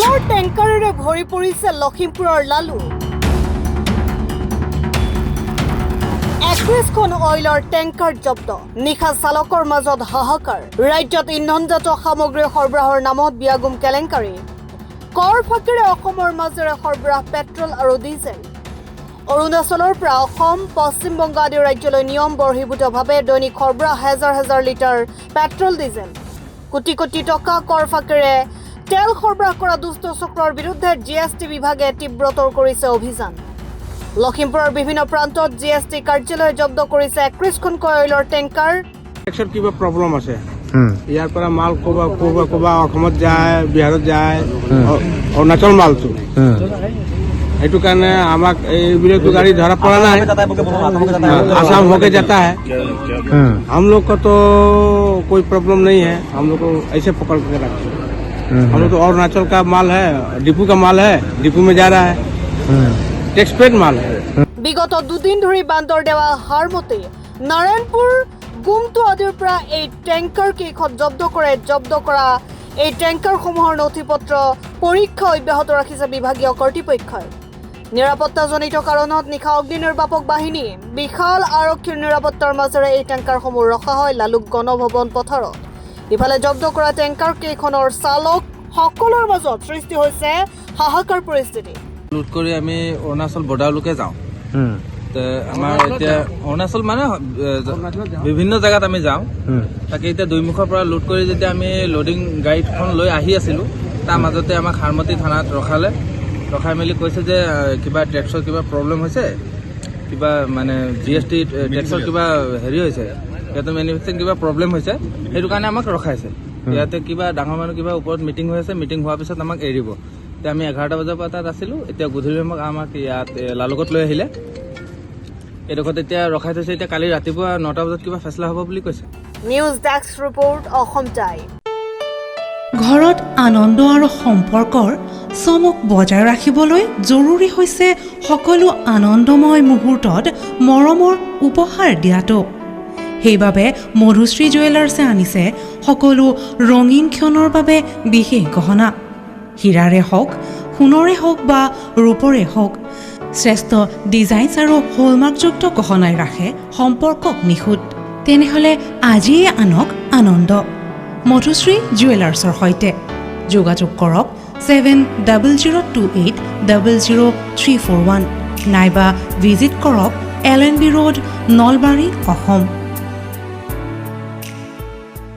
অইলৰ টেংকাৰেৰে ভৰি পৰিছে লখিমপুৰৰ লালু। 21খন অইলৰ টেংকাৰ জব্দ, নিশা চালকৰ মাজত হাহাকাৰ। ৰাজ্যত ইন্ধনজাত সামগ্ৰী সৰবৰাহৰ নামত বিয়াগুম কেলেংকাৰী। কৰ ফাঁকিৰে অসমৰ মাজেৰে সৰবৰাহ পেট্ৰল আৰু ডিজেল। অৰুণাচলৰ পৰা অসম, পশ্চিম বংগ আদি ৰাজ্যলৈ নিয়ম বৰ্হিভূতভাৱে দৈনিক সৰবৰাহ হাজাৰ হাজাৰ litre petrol diesel. Crore crore টকা কৰ ফাঁকিৰে তেল সৰবৰাহ কৰা দুষ্ট চক্ৰৰ বিৰুদ্ধে GST বিভাগে তীব্ৰতৰ কৰিছে অভিযান। লখিমপুৰৰ বিভিন্ন প্ৰান্তত GST কাৰ্যালয় জব্দ কৰিছে 21খনকৈ অইলৰ টেংকাৰ। কিবা প্ৰব্লেম আছে, ইয়াৰ পৰা মাল ক'বা অসমত যায়, বিহাৰত যায়, অৰুণাচল মালটো সেইটো কাৰণে আমাক এইবিলাকতো গাড়ি ধৰা পड़ा নাই। आसाम होके जाता है, हम लोग का तो कोई प्रॉब्लम नहीं है। हम लोग को ऐसे पकड़ के रखते हैं। हम लोग तो अरुणाचल का माल है, डिपू का माल है, डिपू में जा रहा है, टैक्स पेड माल है। বিগত দুদিন ধৰি বান্দৰ দেৱা হাৰমতে নাৰায়ণপুৰ গুমটো আদিৰ পৰা এই টেংকাৰ কেইখন জব্দ কৰা এই টেংকাৰসমূহৰ নথিপত্ৰ পৰীক্ষা অব্যাহত ৰাখিছে বিভাগীয় কৰ্তৃপক্ষই। নিৰাপত্তাজনিত কাৰণত নিশা অগ্নি নিৰ্বাপক বাহিনী, বিশাল আৰক্ষীৰ নিৰাপত্তাৰ মাজেৰে এই টেংকাৰসমূহ ৰখা হয় লালুক গণভৱন পথাৰত। ইফালে জব্দ কৰা টেংকাৰ কেইখনৰ চালক সকলৰ মাজত সৃষ্টি হৈছে হাহাকাৰ পৰিস্থিতি। লুট কৰি আমি অৰুণাচল বৰ্ডাৰলৈকে যাওঁ। আমাৰ এতিয়া অৰুণাচল মানে বিভিন্ন জেগাত আমি যাওঁ। তাকে এতিয়া দুইমুখৰ পৰা লুট কৰি যেতিয়া আমি লোডিং গাড়ীখন লৈ আহি আছিলো, তাৰ মাজতে আমাক হাৰমতি থানাত ৰখাই মেলি কৈছে যে কিবা টেক্সৰ কিবা প্ৰব্লেম হৈছে, কিবা মানে GST টেক্সৰ কিবা হেৰি হৈছে, ইয়াতে মেনুফেকচাৰিং কিবা প্ৰব্লেম হৈছে, সেইটো কাৰণে আমাক ৰখাইছে। ইয়াতে কিবা ডাঙৰ মানুহ কিবা ওপৰত মিটিং হৈ আছে, মিটিং হোৱাৰ পিছত আমাক এৰিব। এতিয়া আমি 11টা বজাৰ পৰা তাত আছিলো। এতিয়া গধূলি আমাক ইয়াত লালুকত লৈ আহিলে। এইডোখৰত এতিয়া ৰখাই থৈছে। এতিয়া কালি ৰাতিপুৱা 9টা বজাত কিবা ফেচলা হ'ব বুলি কৈছে। News desk report, Assam time. ঘৰত আনন্দ আৰু সম্পৰ্কৰ চমক বজাই ৰাখিবলৈ জৰুৰী হৈছে সকলো আনন্দময় মুহূৰ্তত মৰমৰ উপহাৰ দিয়াটো। সেইবাবে মধুশ্ৰী জুৱেলাৰ্ছে আনিছে সকলো ৰঙীন ক্ষণৰ বাবে বিশেষ গহনা। হীৰাৰে হওক, সোণৰে হওক বা ৰূপৰে হওক, শ্ৰেষ্ঠ ডিজাইনছ আৰু হলমাৰ্কযুক্ত গহনাই ৰাখে সম্পৰ্কক নিখুঁত। তেনেহ'লে আজিয়ে আনক আনন্দ মধুশ্ৰী জুৱেলাৰ্ছৰ সৈতে। যোগাযোগ কৰক 7028000341 নাইবা ভিজিট কৰক LNB ৰোড, নলবাৰী, অসম।